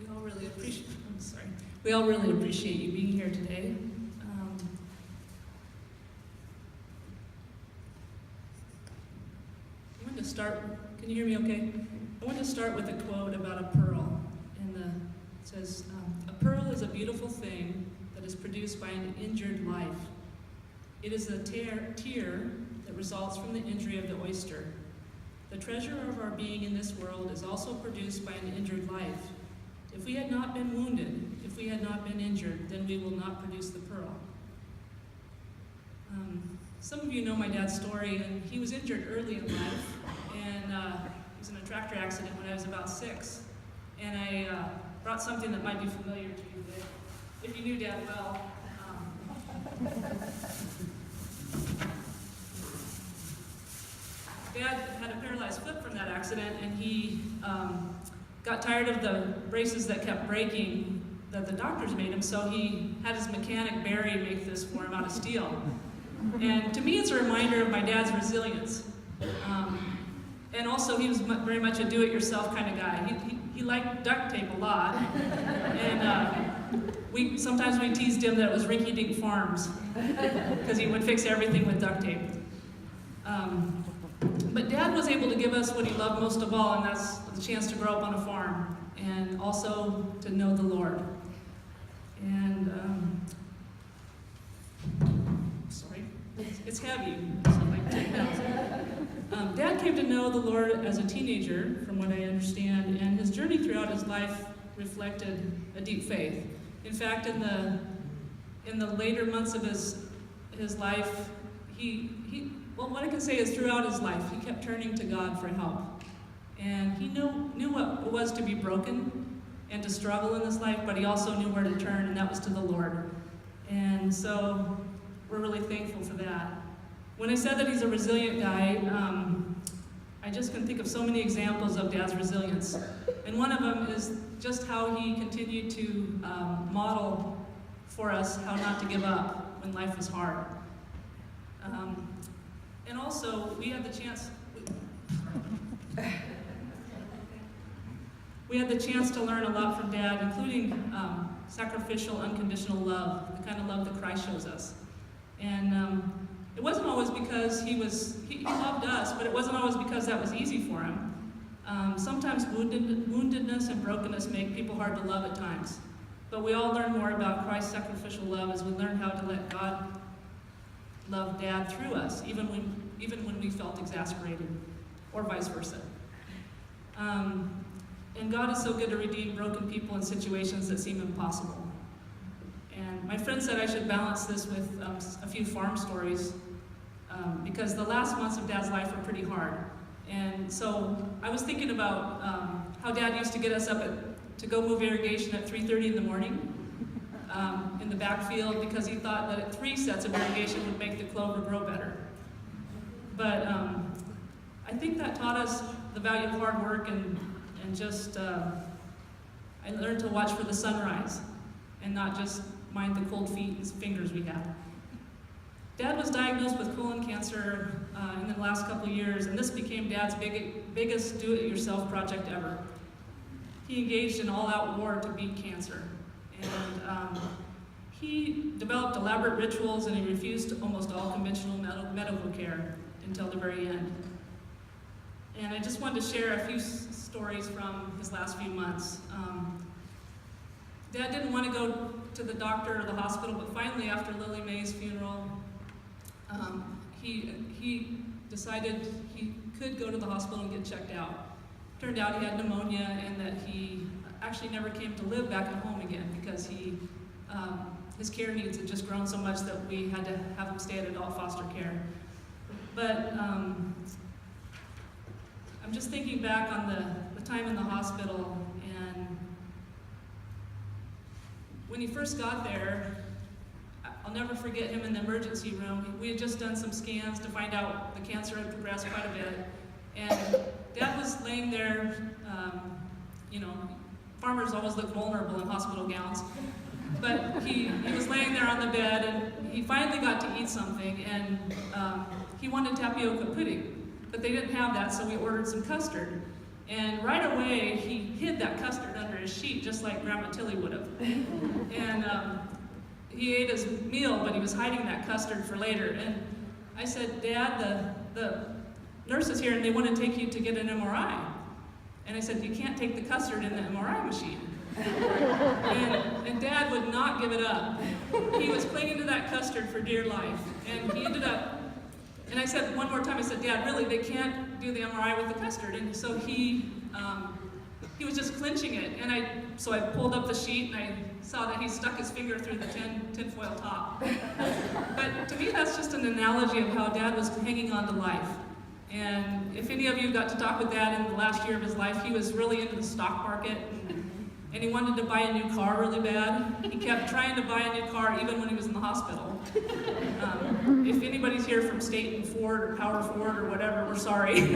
We all really appreciate you being here today. I wanted to start. Can you hear me okay? I want to start with a quote about a pearl. It says, "A pearl is a beautiful thing that is produced by an injured life. It is a tear that results from the injury of the oyster. The treasure of our being in this world is also produced by an injured life. If we had not been wounded, if we had not been injured, then we will not produce the pearl." Some of you know my dad's story, and he was injured early in life, and he was in a tractor accident when I was about 6. And I brought something that might be familiar to you, but if you knew Dad well. Dad had a paralyzed foot from that accident, and he got tired of the braces that kept breaking that the doctors made him, so he had his mechanic Barry make this for him out of steel. And to me, it's a reminder of my dad's resilience. And also, he was very much a do-it-yourself kind of guy. He liked duct tape a lot, and sometimes we teased him that it was rinky-dink farms, because he would fix everything with duct tape. But Dad was able to give us what he loved most of all, and that's the chance to grow up on a farm, and also to know the Lord. And, sorry, it's heavy, so like 10 pounds. Dad came to know the Lord as a teenager, from what I understand, and his journey throughout his life reflected a deep faith. In fact, in the later months of his life, well, what I can say is throughout his life, he kept turning to God for help. And he knew what it was to be broken and to struggle in this life, but he also knew where to turn, and that was to the Lord. And so we're really thankful for that. When I said that he's a resilient guy, I just can think of so many examples of Dad's resilience. And one of them is just how he continued to model for us how not to give up when life was hard. And also, we had the chance to learn a lot from Dad, including sacrificial, unconditional love, the kind of love that Christ shows us. And it wasn't always because he loved us, but it wasn't always because that was easy for him. Sometimes woundedness and brokenness make people hard to love at times. But we all learn more about Christ's sacrificial love as we learn how to let God love Dad through us, even when we felt exasperated, or vice versa. And God is so good to redeem broken people in situations that seem impossible. And my friend said I should balance this with a few farm stories, because the last months of Dad's life were pretty hard. And so I was thinking about how Dad used to get us up to go move irrigation at 3:30 in the morning in the backfield, because he thought that 3 sets of irrigation would make the clover grow better. But I think that taught us the value of hard work, and just I learned to watch for the sunrise and not just mind the cold feet and fingers we had. Dad was diagnosed with colon cancer in the last couple of years, and this became Dad's biggest do-it-yourself project ever. He engaged in all-out war to beat cancer. And he developed elaborate rituals, and he refused almost all conventional medical care until the very end. And I just wanted to share a few stories from his last few months. Dad didn't want to go to the doctor or the hospital, but finally, after Lily Mae's funeral, he decided he could go to the hospital and get checked out. Turned out he had pneumonia, and that he actually never came to live back at home again, because his care needs had just grown so much that we had to have him stay at adult foster care. But I'm just thinking back on the time in the hospital, and when he first got there, I'll never forget him in the emergency room. We had just done some scans to find out the cancer had progressed quite a bit, and Dad was laying there. Farmers always look vulnerable in hospital gowns, but he was laying there on the bed, and he finally got to eat something, and he wanted tapioca pudding, but they didn't have that, so we ordered some custard. And right away, he hid that custard under his sheet just like Grandma Tilly would have. And he ate his meal, but he was hiding that custard for later. And I said, Dad, the nurse is here and they want to take you to get an MRI. And I said, you can't take the custard in the MRI machine. And Dad would not give it up. He was clinging to that custard for dear life. And he ended up, and I said one more time, I said, Dad, really, they can't do the MRI with the custard. And so he was just clenching it. And so I pulled up the sheet and I saw that he stuck his finger through the tinfoil top. But to me, that's just an analogy of how Dad was hanging on to life. And if any of you got to talk with Dad in the last year of his life, he was really into the stock market. And he wanted to buy a new car really bad. He kept trying to buy a new car even when he was in the hospital. If anybody's here from State and Ford or Power Ford or whatever, we're sorry.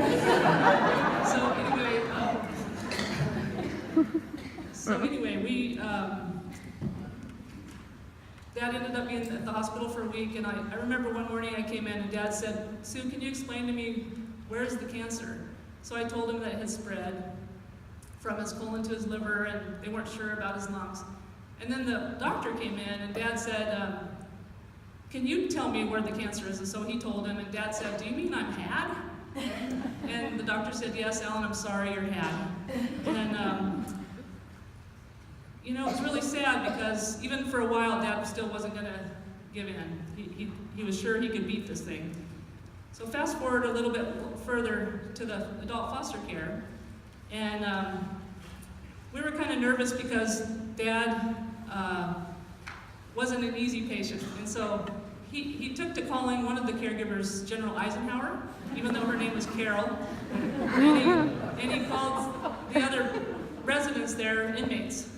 So anyway, Dad ended up being at the hospital for a week, and I remember one morning I came in and Dad said, Sue, can you explain to me, where's the cancer? So I told him that it had spread from his colon to his liver, and they weren't sure about his lungs. And then the doctor came in, and Dad said, can you tell me where the cancer is? And so he told him, and Dad said, do you mean I'm had? And the doctor said, yes, Alan, I'm sorry, you're had. And, it's really sad because even for a while, Dad still wasn't going to give in. He was sure he could beat this thing. So fast forward a little bit further to the adult foster care. And we were kind of nervous because Dad wasn't an easy patient. And so he took to calling one of the caregivers General Eisenhower, even though her name was Carol. And he called the other residents there inmates.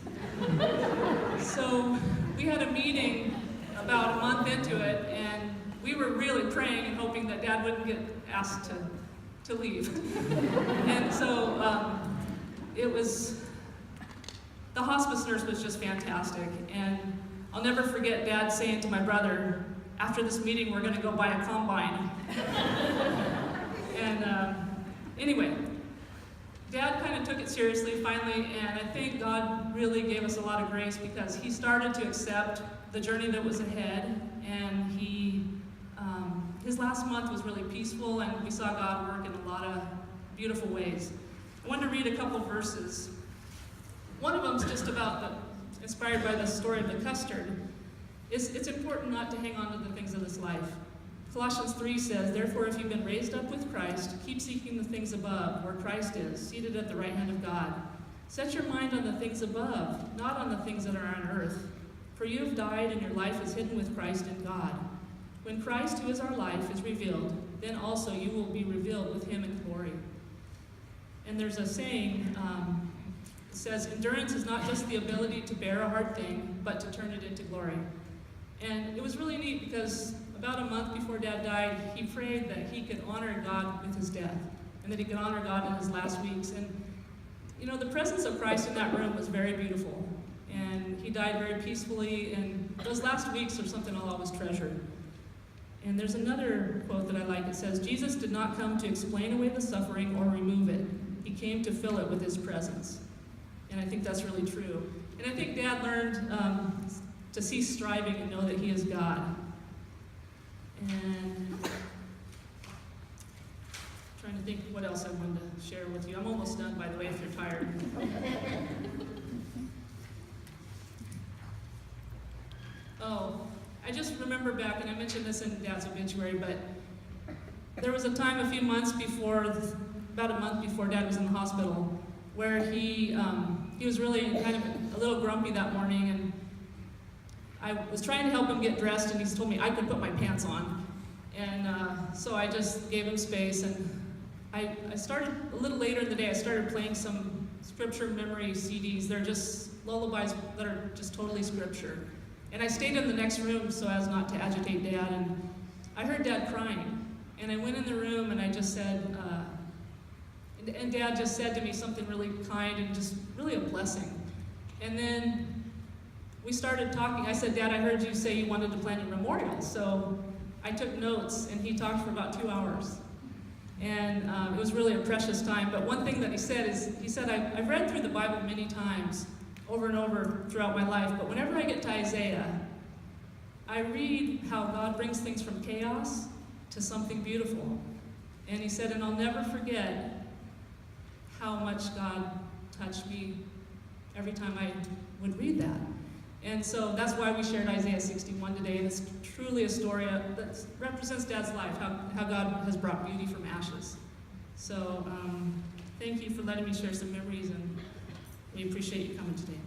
So we had a meeting about a month into it, and we were really praying and hoping that Dad wouldn't get asked to leave. And so the hospice nurse was just fantastic. And I'll never forget Dad saying to my brother, after this meeting, we're gonna go buy a combine. And anyway, Dad kind of took it seriously finally, and I think God really gave us a lot of grace because he started to accept the journey that was ahead, and his last month was really peaceful, and we saw God work in a lot of beautiful ways. I wanted to read a couple verses. One of them is just about inspired by the story of the custard. It's important not to hang on to the things of this life. Colossians 3 says, therefore, if you've been raised up with Christ, keep seeking the things above, where Christ is, seated at the right hand of God. Set your mind on the things above, not on the things that are on earth. For you have died, and your life is hidden with Christ in God. When Christ, who is our life, is revealed, then also you will be revealed with him in glory. And there's a saying, it says, endurance is not just the ability to bear a hard thing, but to turn it into glory. And it was really neat because about a month before Dad died, he prayed that he could honor God with his death, and that he could honor God in his last weeks. And the presence of Christ in that room was very beautiful. And he died very peacefully, and those last weeks are something I'll always treasure. And there's another quote that I like. It says, Jesus did not come to explain away the suffering or remove it. He came to fill it with his presence. And I think that's really true. And I think Dad learned to cease striving and know that he is God. And trying to think what else I wanted to share with you. I'm almost done, by the way, if you're tired. Oh, I just remember back, and I mentioned this in Dad's obituary, but there was a time about a month before Dad was in the hospital, where he was really kind of a little grumpy that morning, and I was trying to help him get dressed, and he told me I could put my pants on. And so I just gave him space, and I started, a little later in the day, I started playing some scripture memory CDs. They're just lullabies that are just totally scripture. And I stayed in the next room so as not to agitate Dad, and I heard Dad crying. And I went in the room and I just said, and Dad just said to me something really kind and just really a blessing. And then we started talking. I said, Dad, I heard you say you wanted to plant a memorial. So I took notes, and he talked for about 2 hours. And it was really a precious time. But one thing that he said is, I've read through the Bible many times, over and over throughout my life, but whenever I get to Isaiah, I read how God brings things from chaos to something beautiful. And he said, and I'll never forget how much God touched me every time I would read that. And so that's why we shared Isaiah 61 today. And it's truly a story that represents Dad's life, how God has brought beauty from ashes. So thank you for letting me share some memories, and we appreciate you coming today.